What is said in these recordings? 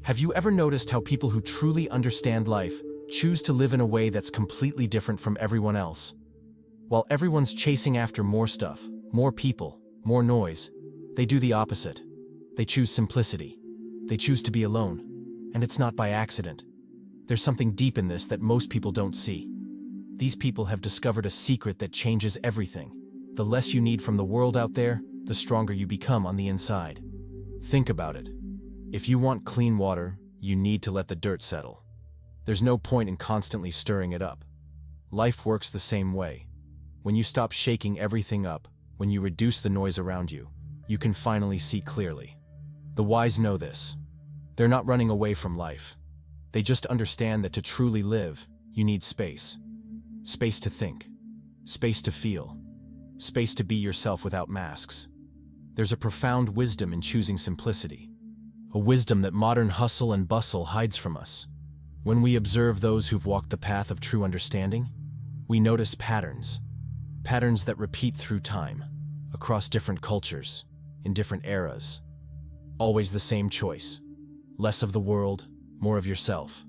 Have you ever noticed how people who truly understand life choose to live in a way that's completely different from everyone else? While everyone's chasing after more stuff, more people, more noise, they do the opposite. They choose simplicity. They choose to be alone. And it's not by accident. There's something deep in this that most people don't see. These people have discovered a secret that changes everything. The less you need from the world out there, the stronger you become on the inside. Think about it. If you want clean water, you need to let the dirt settle. There's no point in constantly stirring it up. Life works the same way. When you stop shaking everything up, when you reduce the noise around you, you can finally see clearly. The wise know this. They're not running away from life. They just understand that to truly live, you need space. Space to think. Space to feel. Space to be yourself without masks. There's a profound wisdom in choosing simplicity. A wisdom that modern hustle and bustle hides from us. When we observe those who've walked the path of true understanding, we notice patterns. Patterns that repeat through time, across different cultures, in different eras. Always the same choice. Less of the world, more of yourself.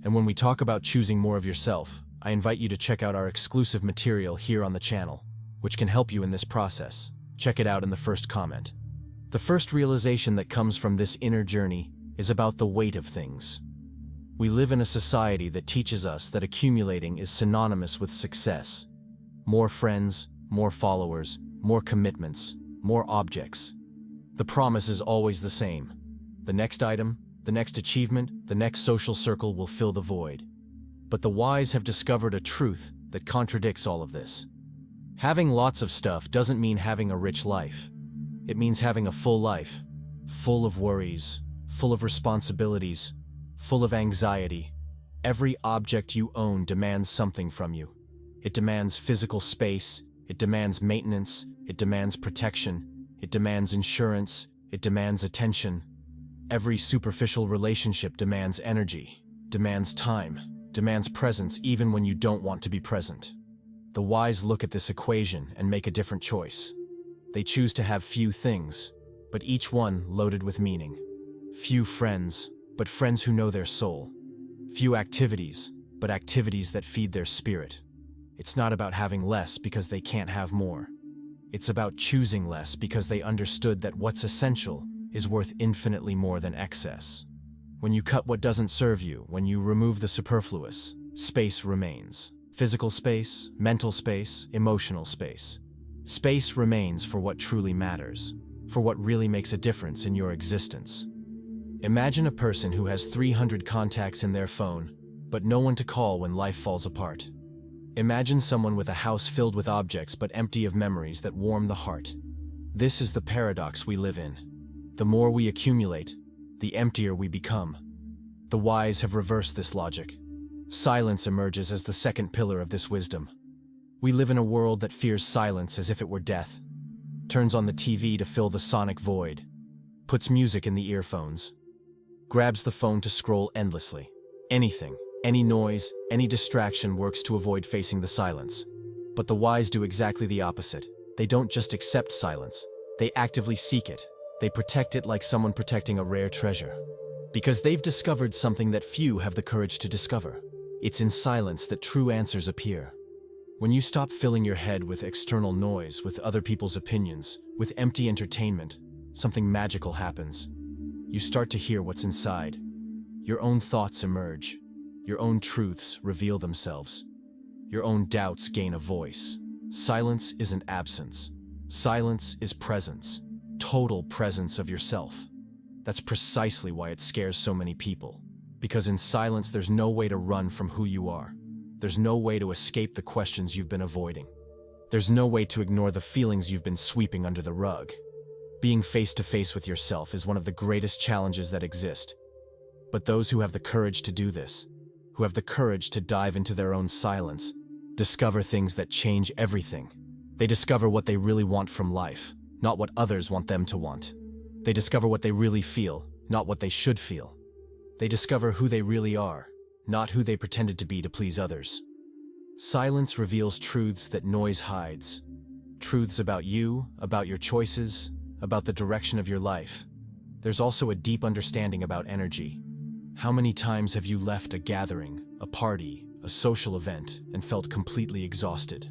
And when we talk about choosing more of yourself, I invite you to check out our exclusive material here on the channel, which can help you in this process. Check it out in the first comment. The first realization that comes from this inner journey is about the weight of things. We live in a society that teaches us that accumulating is synonymous with success. More friends, more followers, more commitments, more objects. The promise is always the same. The next item, the next achievement, the next social circle will fill the void. But the wise have discovered a truth that contradicts all of this. Having lots of stuff doesn't mean having a rich life. It means having a full life, full of worries, full of responsibilities, full of anxiety. Every object you own demands something from you. It demands physical space, it demands maintenance, it demands protection, it demands insurance, it demands attention. Every superficial relationship demands energy, demands time, demands presence even when you don't want to be present. The wise look at this equation and make a different choice. They choose to have few things, but each one loaded with meaning. Few friends, but friends who know their soul. Few activities, but activities that feed their spirit. It's not about having less because they can't have more. It's about choosing less because they understood that what's essential is worth infinitely more than excess. When you cut what doesn't serve you, when you remove the superfluous, space remains. Physical space, mental space, emotional space. Space remains for what truly matters, for what really makes a difference in your existence. Imagine a person who has 300 contacts in their phone, but no one to call when life falls apart. Imagine someone with a house filled with objects but empty of memories that warm the heart. This is the paradox we live in. The more we accumulate, the emptier we become. The wise have reversed this logic. Silence emerges as the second pillar of this wisdom. We live in a world that fears silence as if it were death, turns on the TV to fill the sonic void, puts music in the earphones, grabs the phone to scroll endlessly. Anything, any noise, any distraction works to avoid facing the silence. But the wise do exactly the opposite. They don't just accept silence, they actively seek it. They protect it like someone protecting a rare treasure. Because they've discovered something that few have the courage to discover. It's in silence that true answers appear. When you stop filling your head with external noise, with other people's opinions, with empty entertainment, something magical happens. You start to hear what's inside. Your own thoughts emerge. Your own truths reveal themselves. Your own doubts gain a voice. Silence isn't absence. Silence is presence. Total presence of yourself. That's precisely why it scares so many people. Because in silence, there's no way to run from who you are. There's no way to escape the questions you've been avoiding. There's no way to ignore the feelings you've been sweeping under the rug. Being face to face with yourself is one of the greatest challenges that exist. But those who have the courage to do this, who have the courage to dive into their own silence, discover things that change everything. They discover what they really want from life, not what others want them to want. They discover what they really feel, not what they should feel. They discover who they really are, not who they pretended to be to please others. Silence reveals truths that noise hides. Truths about you, about your choices, about the direction of your life. There's also a deep understanding about energy. How many times have you left a gathering, a party, a social event, and felt completely exhausted?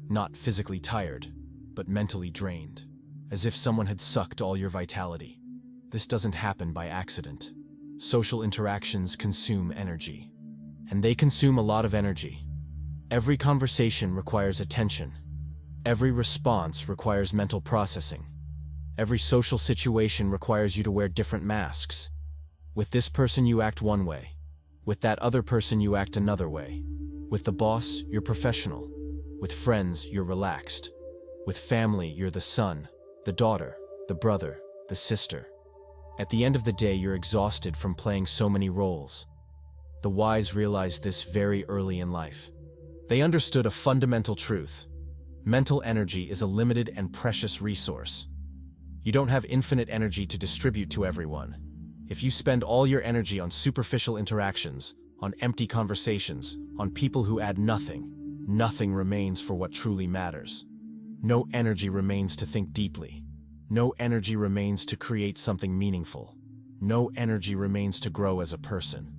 Not physically tired, but mentally drained, as if someone had sucked all your vitality. This doesn't happen by accident. Social interactions consume energy, and they consume a lot of energy. Every conversation requires attention. Every response requires mental processing. Every social situation requires you to wear different masks. With this person you act one way. With that other person you act another way. With the boss, you're professional. With friends, you're relaxed. With family, you're the son, the daughter, the brother, the sister. At the end of the day, you're exhausted from playing so many roles. The wise realized this very early in life. They understood a fundamental truth. Mental energy is a limited and precious resource. You don't have infinite energy to distribute to everyone. If you spend all your energy on superficial interactions, on empty conversations, on people who add nothing, nothing remains for what truly matters. No energy remains to think deeply. No energy remains to create something meaningful. No energy remains to grow as a person.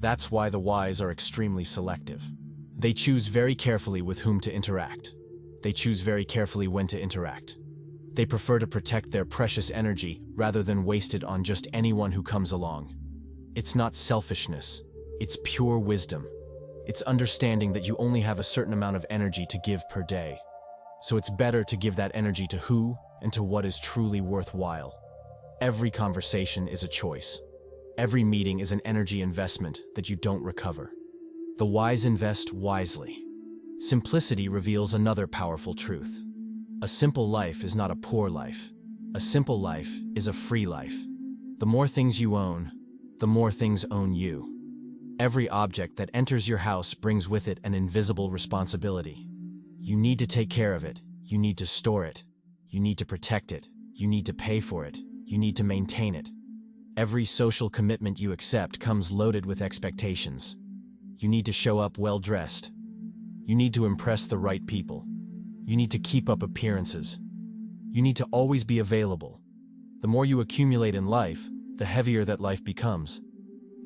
That's why the wise are extremely selective. They choose very carefully with whom to interact. They choose very carefully when to interact. They prefer to protect their precious energy rather than waste it on just anyone who comes along. It's not selfishness. It's pure wisdom. It's understanding that you only have a certain amount of energy to give per day. So it's better to give that energy to who and to what is truly worthwhile. Every conversation is a choice. Every meeting is an energy investment that you don't recover. The wise invest wisely. Simplicity reveals another powerful truth. A simple life is not a poor life. A simple life is a free life. The more things you own, the more things own you. Every object that enters your house brings with it an invisible responsibility. You need to take care of it. You need to store it. You need to protect it. You need to pay for it. You need to maintain it. Every social commitment you accept comes loaded with expectations. You need to show up well-dressed. You need to impress the right people. You need to keep up appearances. You need to always be available. The more you accumulate in life, the heavier that life becomes.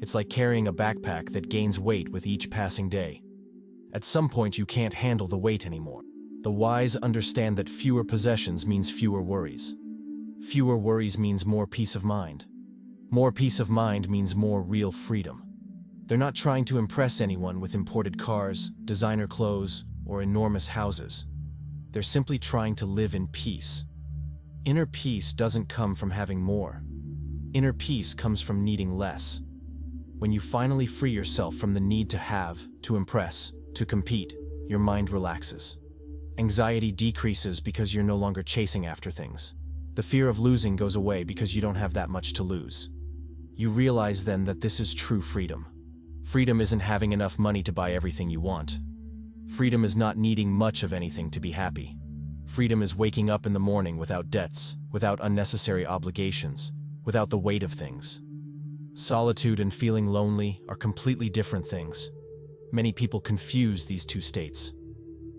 It's like carrying a backpack that gains weight with each passing day. At some point, you can't handle the weight anymore. The wise understand that fewer possessions means fewer worries. Fewer worries means more peace of mind. More peace of mind means more real freedom. They're not trying to impress anyone with imported cars, designer clothes, or enormous houses. They're simply trying to live in peace. Inner peace doesn't come from having more. Inner peace comes from needing less. When you finally free yourself from the need to have, to impress, to compete, your mind relaxes. Anxiety decreases because you're no longer chasing after things. The fear of losing goes away because you don't have that much to lose. You realize then that this is true freedom. Freedom isn't having enough money to buy everything you want. Freedom is not needing much of anything to be happy. Freedom is waking up in the morning without debts, without unnecessary obligations, without the weight of things. Solitude and feeling lonely are completely different things. Many people confuse these two states.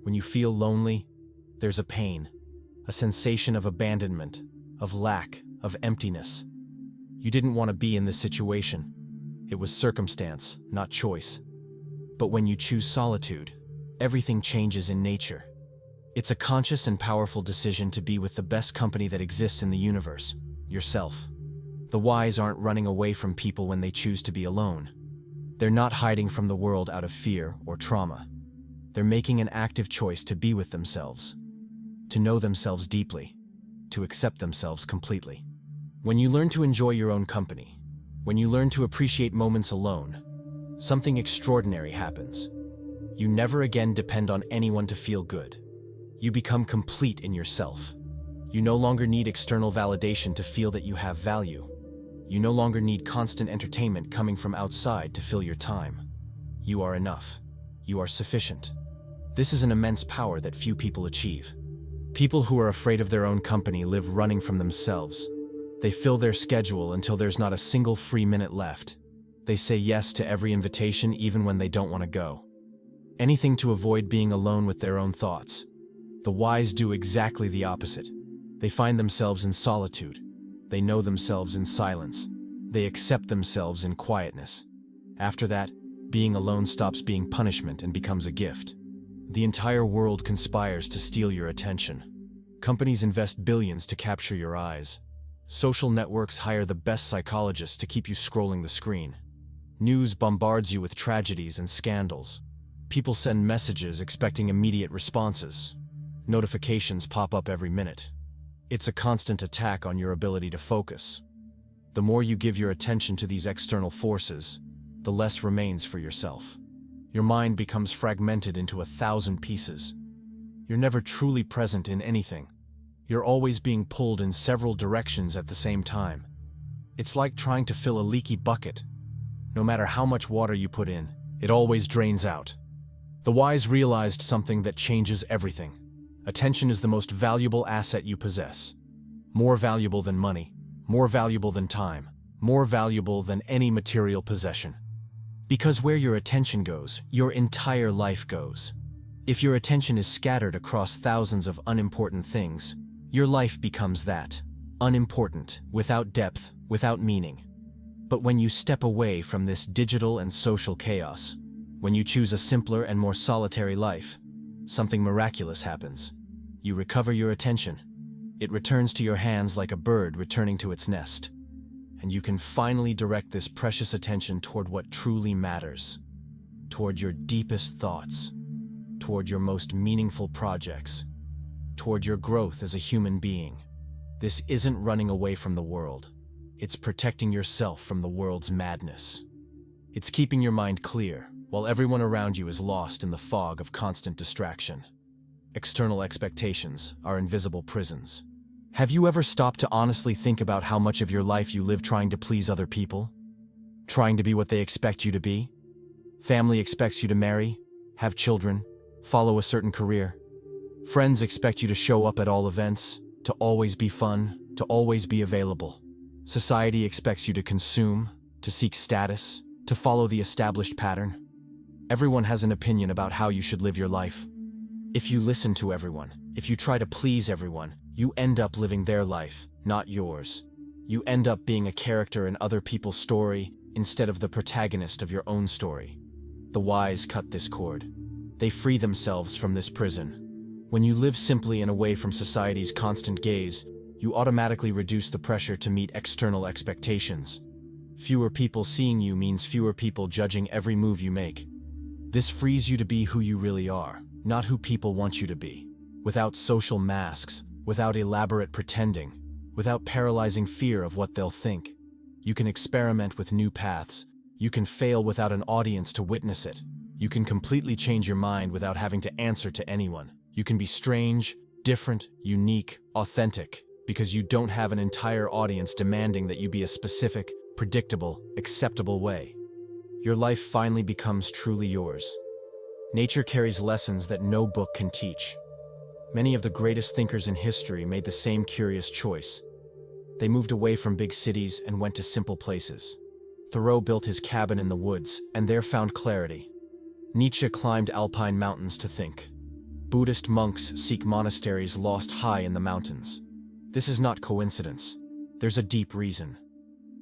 When you feel lonely, there's a pain, a sensation of abandonment, of lack, of emptiness. You didn't want to be in this situation. It was circumstance, not choice. But when you choose solitude, everything changes in nature. It's a conscious and powerful decision to be with the best company that exists in the universe, yourself. The wise aren't running away from people when they choose to be alone. They're not hiding from the world out of fear or trauma. They're making an active choice to be with themselves, to know themselves deeply, to accept themselves completely. When you learn to enjoy your own company, when you learn to appreciate moments alone, something extraordinary happens. You never again depend on anyone to feel good. You become complete in yourself. You no longer need external validation to feel that you have value. You no longer need constant entertainment coming from outside to fill your time. You are enough. You are sufficient. This is an immense power that few people achieve. People who are afraid of their own company live running from themselves. They fill their schedule until there's not a single free minute left. They say yes to every invitation even when they don't want to go. Anything to avoid being alone with their own thoughts. The wise do exactly the opposite. They find themselves in solitude. They know themselves in silence. They accept themselves in quietness. After that, being alone stops being punishment and becomes a gift. The entire world conspires to steal your attention. Companies invest billions to capture your eyes. Social networks hire the best psychologists to keep you scrolling the screen. News bombards you with tragedies and scandals. People send messages expecting immediate responses. Notifications pop up every minute. It's a constant attack on your ability to focus. The more you give your attention to these external forces, the less remains for yourself. Your mind becomes fragmented into 1,000 pieces. You're never truly present in anything. You're always being pulled in several directions at the same time. It's like trying to fill a leaky bucket. No matter how much water you put in, it always drains out. The wise realized something that changes everything. Attention is the most valuable asset you possess. More valuable than money, more valuable than time, more valuable than any material possession. Because where your attention goes, your entire life goes. If your attention is scattered across thousands of unimportant things, your life becomes that. Unimportant, without depth, without meaning. But when you step away from this digital and social chaos, when you choose a simpler and more solitary life, something miraculous happens. You recover your attention. It returns to your hands like a bird returning to its nest. And you can finally direct this precious attention toward what truly matters, toward your deepest thoughts, toward your most meaningful projects, toward your growth as a human being. This isn't running away from the world. It's protecting yourself from the world's madness. It's keeping your mind clear, while everyone around you is lost in the fog of constant distraction. External expectations are invisible prisons. Have you ever stopped to honestly think about how much of your life you live trying to please other people? Trying to be what they expect you to be? Family expects you to marry, have children, follow a certain career. Friends expect you to show up at all events, to always be fun, to always be available. Society expects you to consume, to seek status, to follow the established pattern. Everyone has an opinion about how you should live your life. If you listen to everyone, if you try to please everyone, you end up living their life, not yours. You end up being a character in other people's story instead of the protagonist of your own story. The wise cut this cord. They free themselves from this prison. When you live simply and away from society's constant gaze, you automatically reduce the pressure to meet external expectations. Fewer people seeing you means fewer people judging every move you make. This frees you to be who you really are, not who people want you to be. Without social masks, without elaborate pretending, without paralyzing fear of what they'll think. You can experiment with new paths. You can fail without an audience to witness it. You can completely change your mind without having to answer to anyone. You can be strange, different, unique, authentic, because you don't have an entire audience demanding that you be a specific, predictable, acceptable way. Your life finally becomes truly yours. Nature carries lessons that no book can teach. Many of the greatest thinkers in history made the same curious choice. They moved away from big cities and went to simple places. Thoreau built his cabin in the woods and there found clarity. Nietzsche climbed alpine mountains to think. Buddhist monks seek monasteries lost high in the mountains. This is not coincidence. There's a deep reason.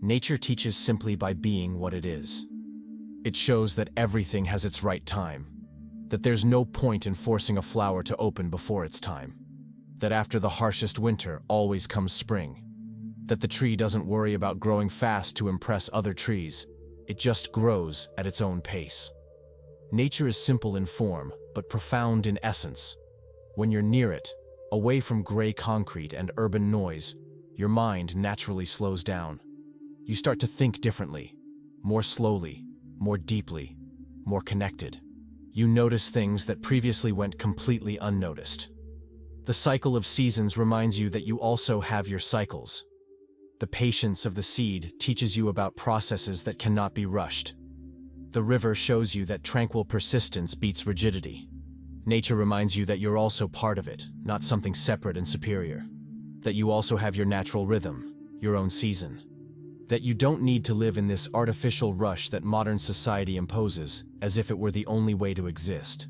Nature teaches simply by being what it is. It shows that everything has its right time. That there's no point in forcing a flower to open before its time. That after the harshest winter always comes spring. That the tree doesn't worry about growing fast to impress other trees. It just grows at its own pace. Nature is simple in form, but profound in essence. When you're near it, away from gray concrete and urban noise, your mind naturally slows down. You start to think differently, more slowly, more deeply, more connected. You notice things that previously went completely unnoticed. The cycle of seasons reminds you that you also have your cycles. The patience of the seed teaches you about processes that cannot be rushed. The river shows you that tranquil persistence beats rigidity. Nature reminds you that you're also part of it, not something separate and superior. That you also have your natural rhythm, your own season. That you don't need to live in this artificial rush that modern society imposes, as if it were the only way to exist.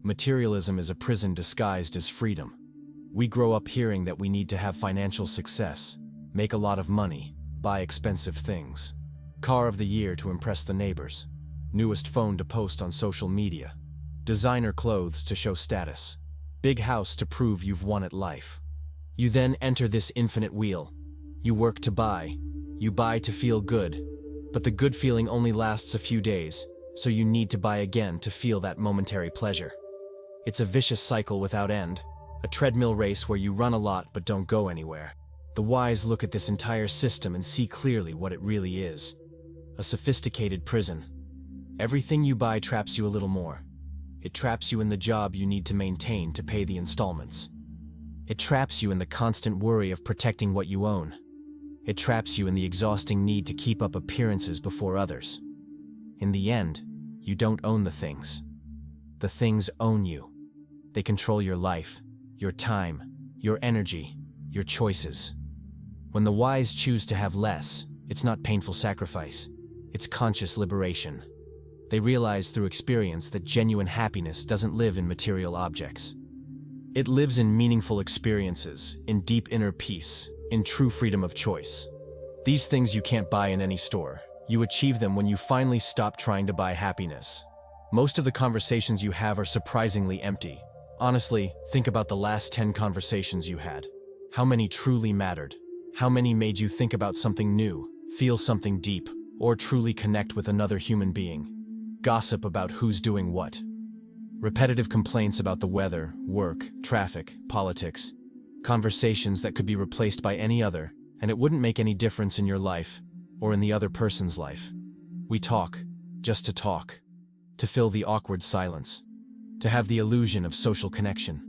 Materialism is a prison disguised as freedom. We grow up hearing that we need to have financial success, make a lot of money, Buy expensive things. Car of the year to impress the neighbors. Newest phone to post on social media. Designer clothes to show status. Big house to prove you've won at life. You then enter this infinite wheel. You work to buy. You buy to feel good. But the good feeling only lasts a few days, so you need to buy again to feel that momentary pleasure. It's a vicious cycle without end, a treadmill race where you run a lot but don't go anywhere. The wise look at this entire system and see clearly what it really is. A sophisticated prison. Everything you buy traps you a little more. It traps you in the job you need to maintain to pay the installments. It traps you in the constant worry of protecting what you own. It traps you in the exhausting need to keep up appearances before others. In the end, you don't own the things. The things own you. They control your life, your time, your energy, your choices. When the wise choose to have less, it's not painful sacrifice. It's conscious liberation. They realize through experience that genuine happiness doesn't live in material objects. It lives in meaningful experiences, in deep inner peace, in true freedom of choice. These things you can't buy in any store. You achieve them when you finally stop trying to buy happiness. Most of the conversations you have are surprisingly empty. Honestly, think about the last 10 conversations you had. How many truly mattered? How many made you think about something new, feel something deep, or truly connect with another human being? Gossip about who's doing what. Repetitive complaints about the weather, work, traffic, politics. Conversations that could be replaced by any other, and it wouldn't make any difference in your life, or in the other person's life. We talk, just to talk. To fill the awkward silence. To have the illusion of social connection.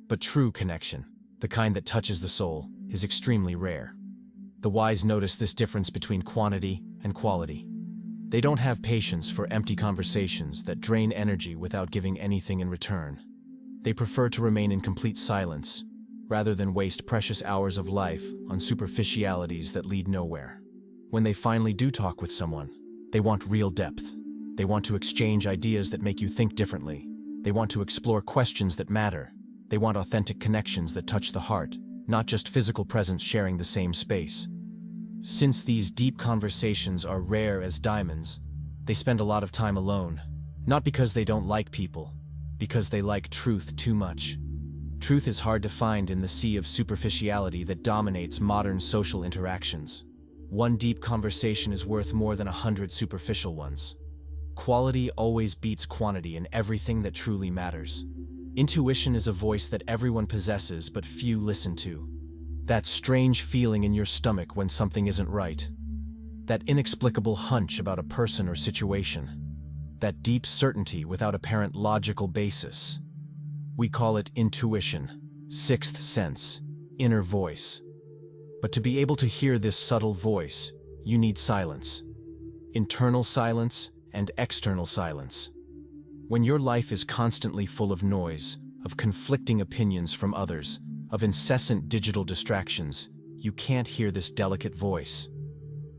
But true connection, the kind that touches the soul, is extremely rare. The wise notice this difference between quantity and quality. They don't have patience for empty conversations that drain energy without giving anything in return. They prefer to remain in complete silence, rather than waste precious hours of life on superficialities that lead nowhere. When they finally do talk with someone, they want real depth. They want to exchange ideas that make you think differently. They want to explore questions that matter. They want authentic connections that touch the heart, not just physical presence sharing the same space. Since these deep conversations are rare as diamonds, they spend a lot of time alone. Not because they don't like people, because they like truth too much. Truth is hard to find in the sea of superficiality that dominates modern social interactions. One deep conversation is worth more than 100 superficial ones. Quality always beats quantity in everything that truly matters. Intuition is a voice that everyone possesses but few listen to. That strange feeling in your stomach when something isn't right. That inexplicable hunch about a person or situation. That deep certainty without apparent logical basis. We call it intuition, sixth sense, inner voice. But to be able to hear this subtle voice, you need silence. Internal silence and external silence. When your life is constantly full of noise, of conflicting opinions from others, of incessant digital distractions, you can't hear this delicate voice.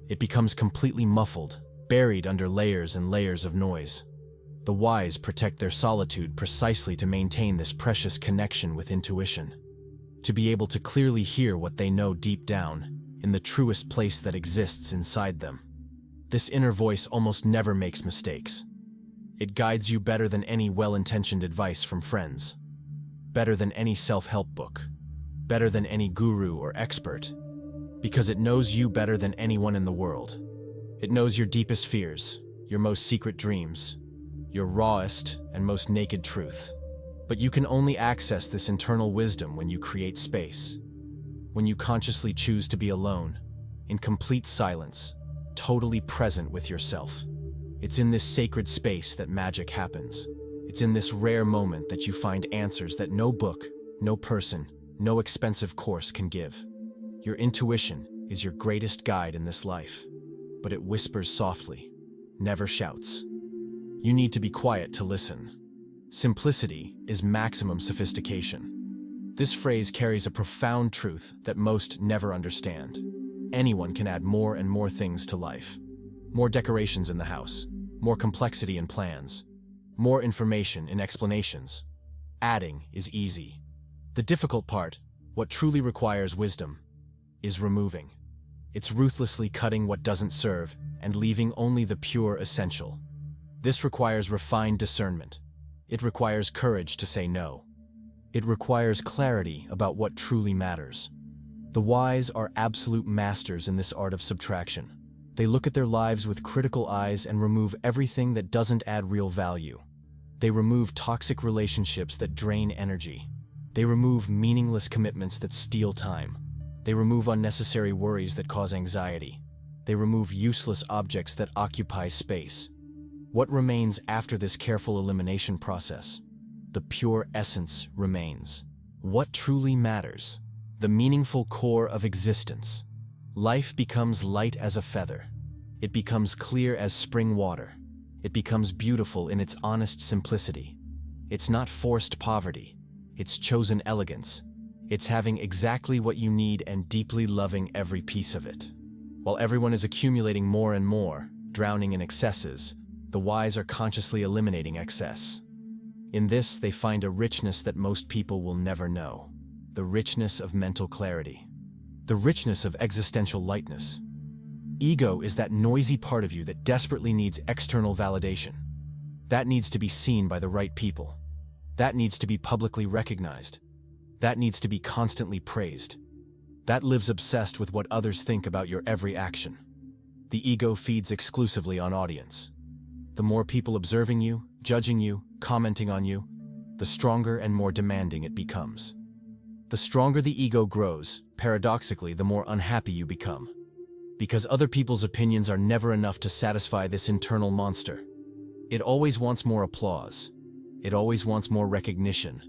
It becomes completely muffled, buried under layers and layers of noise. The wise protect their solitude precisely to maintain this precious connection with intuition. To be able to clearly hear what they know deep down, in the truest place that exists inside them. This inner voice almost never makes mistakes. It guides you better than any well-intentioned advice from friends. Better than any self-help book. Better than any guru or expert. Because it knows you better than anyone in the world. It knows your deepest fears, your most secret dreams, your rawest and most naked truth. But you can only access this internal wisdom when you create space. When you consciously choose to be alone, in complete silence, totally present with yourself. It's in this sacred space that magic happens. It's in this rare moment that you find answers that no book, no person, no expensive course can give. Your intuition is your greatest guide in this life, but it whispers softly, never shouts. You need to be quiet to listen. Simplicity is maximum sophistication. This phrase carries a profound truth that most never understand. Anyone can add more and more things to life. More decorations in the house, more complexity in plans, more information in explanations. Adding is easy. The difficult part, what truly requires wisdom, is removing. It's ruthlessly cutting what doesn't serve and leaving only the pure essential. This requires refined discernment. It requires courage to say no. It requires clarity about what truly matters. The wise are absolute masters in this art of subtraction. They look at their lives with critical eyes and remove everything that doesn't add real value. They remove toxic relationships that drain energy. They remove meaningless commitments that steal time. They remove unnecessary worries that cause anxiety. They remove useless objects that occupy space. What remains after this careful elimination process? The pure essence remains. What truly matters? The meaningful core of existence. Life becomes light as a feather. It becomes clear as spring water. It becomes beautiful in its honest simplicity. It's not forced poverty. It's chosen elegance. It's having exactly what you need and deeply loving every piece of it. While everyone is accumulating more and more, drowning in excesses, the wise are consciously eliminating excess. In this, they find a richness that most people will never know. The richness of mental clarity. The richness of existential lightness. Ego is that noisy part of you that desperately needs external validation. That needs to be seen by the right people. That needs to be publicly recognized. That needs to be constantly praised. That lives obsessed with what others think about your every action. The ego feeds exclusively on audience. The more people observing you, judging you, commenting on you, the stronger and more demanding it becomes. The stronger the ego grows, paradoxically, the more unhappy you become. Because other people's opinions are never enough to satisfy this internal monster. It always wants more applause. It always wants more recognition.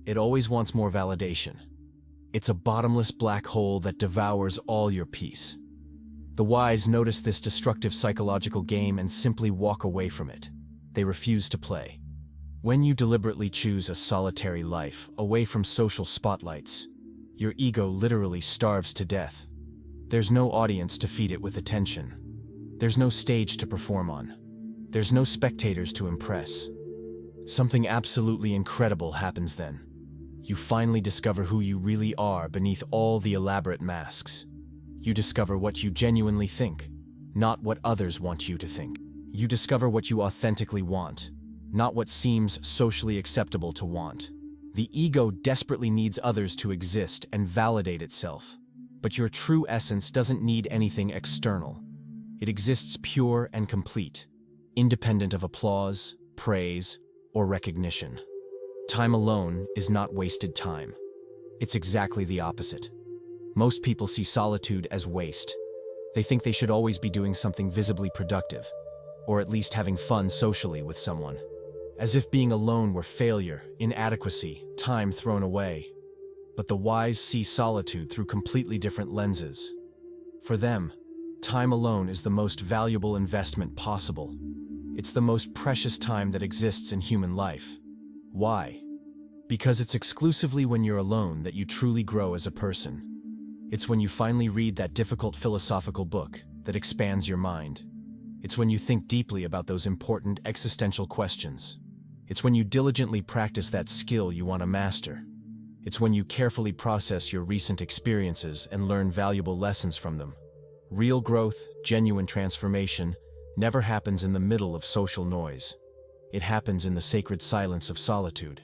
It always wants more validation. It's a bottomless black hole that devours all your peace. The wise notice this destructive psychological game and simply walk away from it. They refuse to play. When you deliberately choose a solitary life, away from social spotlights, your ego literally starves to death. There's no audience to feed it with attention. There's no stage to perform on. There's no spectators to impress. Something absolutely incredible happens then. You finally discover who you really are beneath all the elaborate masks. You discover what you genuinely think, not what others want you to think. You discover what you authentically want, not what seems socially acceptable to want. The ego desperately needs others to exist and validate itself. But your true essence doesn't need anything external. It exists pure and complete, independent of applause, praise, or recognition. Time alone is not wasted time. It's exactly the opposite. Most people see solitude as waste. They think they should always be doing something visibly productive, or at least having fun socially with someone. As if being alone were failure, inadequacy, time thrown away. But the wise see solitude through completely different lenses. For them, time alone is the most valuable investment possible. It's the most precious time that exists in human life. Why? Because it's exclusively when you're alone that you truly grow as a person. It's when you finally read that difficult philosophical book that expands your mind. It's when you think deeply about those important existential questions. It's when you diligently practice that skill you want to master. It's when you carefully process your recent experiences and learn valuable lessons from them. Real growth, genuine transformation, never happens in the middle of social noise. It happens in the sacred silence of solitude.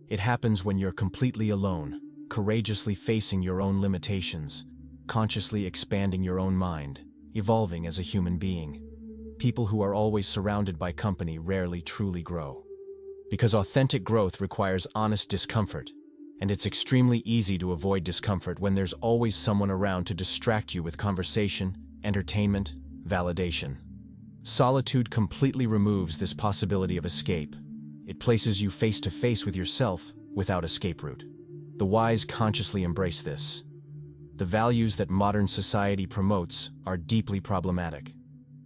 It happens when you're completely alone, courageously facing your own limitations, consciously expanding your own mind, evolving as a human being. People who are always surrounded by company rarely truly grow. Because authentic growth requires honest discomfort, and it's extremely easy to avoid discomfort when there's always someone around to distract you with conversation, entertainment, validation. Solitude completely removes this possibility of escape. It places you face to face with yourself without escape route. The wise consciously embrace this. The values that modern society promotes are deeply problematic.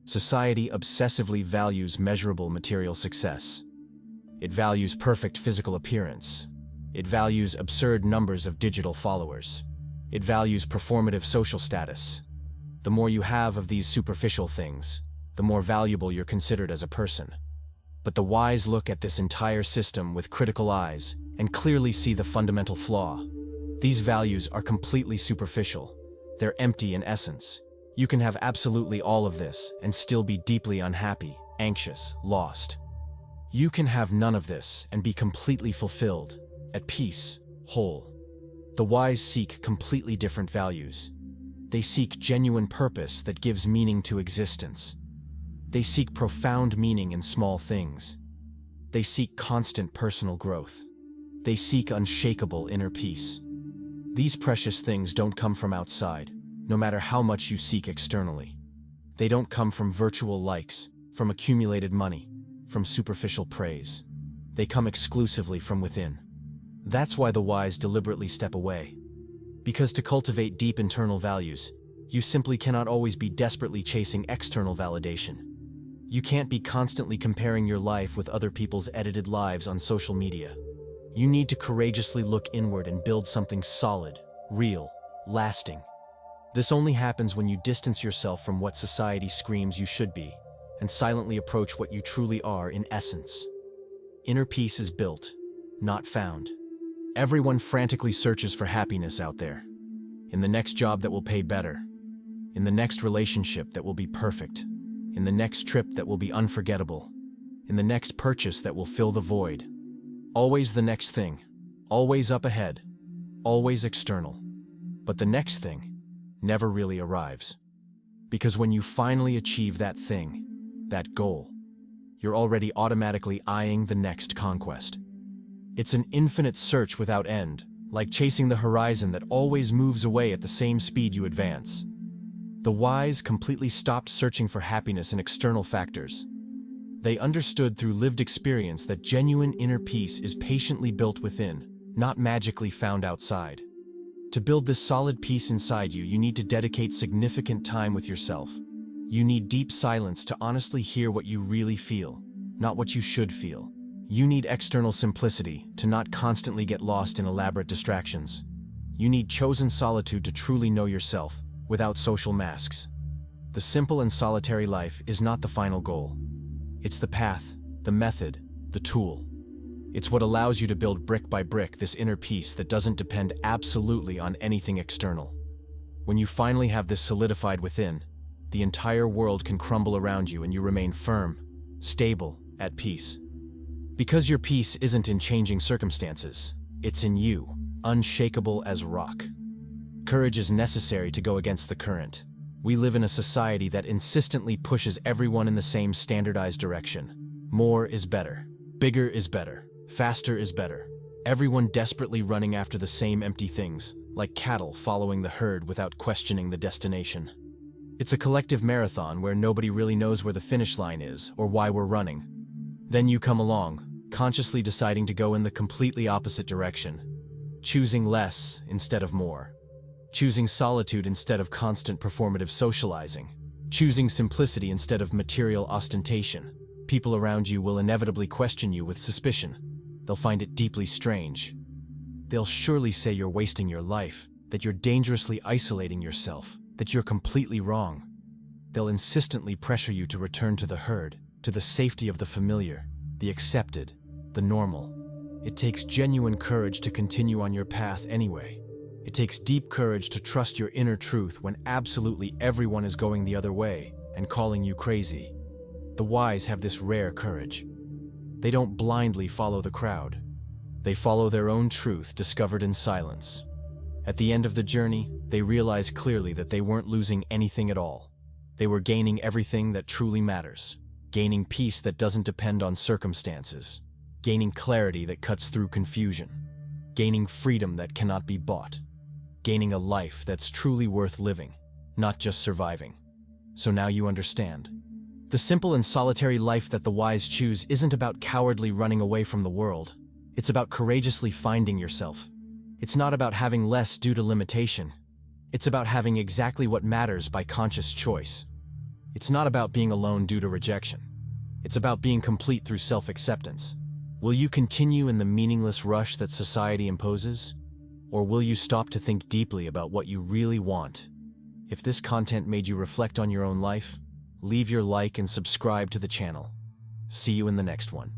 Society obsessively values measurable material success. It values perfect physical appearance. It values absurd numbers of digital followers. It values performative social status. The more you have of these superficial things, the more valuable you're considered as a person. But the wise look at this entire system with critical eyes and clearly see the fundamental flaw. These values are completely superficial. They're empty in essence. You can have absolutely all of this and still be deeply unhappy, anxious, lost. You can have none of this and be completely fulfilled, at peace, whole. The wise seek completely different values. They seek genuine purpose that gives meaning to existence. They seek profound meaning in small things. They seek constant personal growth. They seek unshakable inner peace. These precious things don't come from outside, no matter how much you seek externally. They don't come from virtual likes, from accumulated money, from superficial praise. They come exclusively from within. That's why the wise deliberately step away. Because to cultivate deep internal values, you simply cannot always be desperately chasing external validation. You can't be constantly comparing your life with other people's edited lives on social media. You need to courageously look inward and build something solid, real, lasting. This only happens when you distance yourself from what society screams you should be, and silently approach what you truly are in essence. Inner peace is built, not found. Everyone frantically searches for happiness out there. In the next job that will pay better. In the next relationship that will be perfect. In the next trip that will be unforgettable. In the next purchase that will fill the void. Always the next thing. Always up ahead. Always external. But the next thing never really arrives. Because when you finally achieve that thing, that goal, you're already automatically eyeing the next conquest. It's an infinite search without end, like chasing the horizon that always moves away at the same speed you advance. The wise completely stopped searching for happiness in external factors. They understood through lived experience that genuine inner peace is patiently built within, not magically found outside. To build this solid peace inside you, you need to dedicate significant time with yourself. You need deep silence to honestly hear what you really feel, not what you should feel. You need external simplicity to not constantly get lost in elaborate distractions. You need chosen solitude to truly know yourself, without social masks. The simple and solitary life is not the final goal. It's the path, the method, the tool. It's what allows you to build brick by brick this inner peace that doesn't depend absolutely on anything external. When you finally have this solidified within, the entire world can crumble around you and you remain firm, stable, at peace. Because your peace isn't in changing circumstances, it's in you, unshakable as rock. Courage is necessary to go against the current. We live in a society that insistently pushes everyone in the same standardized direction. More is better. Bigger is better. Faster is better. Everyone desperately running after the same empty things, like cattle following the herd without questioning the destination. It's a collective marathon where nobody really knows where the finish line is or why we're running. Then you come along, consciously deciding to go in the completely opposite direction, choosing less instead of more. Choosing solitude instead of constant performative socializing. Choosing simplicity instead of material ostentation. People around you will inevitably question you with suspicion. They'll find it deeply strange. They'll surely say you're wasting your life, that you're dangerously isolating yourself, that you're completely wrong. They'll insistently pressure you to return to the herd, to the safety of the familiar, the accepted, the normal. It takes genuine courage to continue on your path anyway. It takes deep courage to trust your inner truth when absolutely everyone is going the other way and calling you crazy. The wise have this rare courage. They don't blindly follow the crowd. They follow their own truth discovered in silence. At the end of the journey, they realize clearly that they weren't losing anything at all. They were gaining everything that truly matters. Gaining peace that doesn't depend on circumstances. Gaining clarity that cuts through confusion. Gaining freedom that cannot be bought. Gaining a life that's truly worth living, not just surviving. So now you understand. The simple and solitary life that the wise choose isn't about cowardly running away from the world. It's about courageously finding yourself. It's not about having less due to limitation. It's about having exactly what matters by conscious choice. It's not about being alone due to rejection. It's about being complete through self-acceptance. Will you continue in the meaningless rush that society imposes? Or will you stop to think deeply about what you really want? If this content made you reflect on your own life, leave your like and subscribe to the channel. See you in the next one.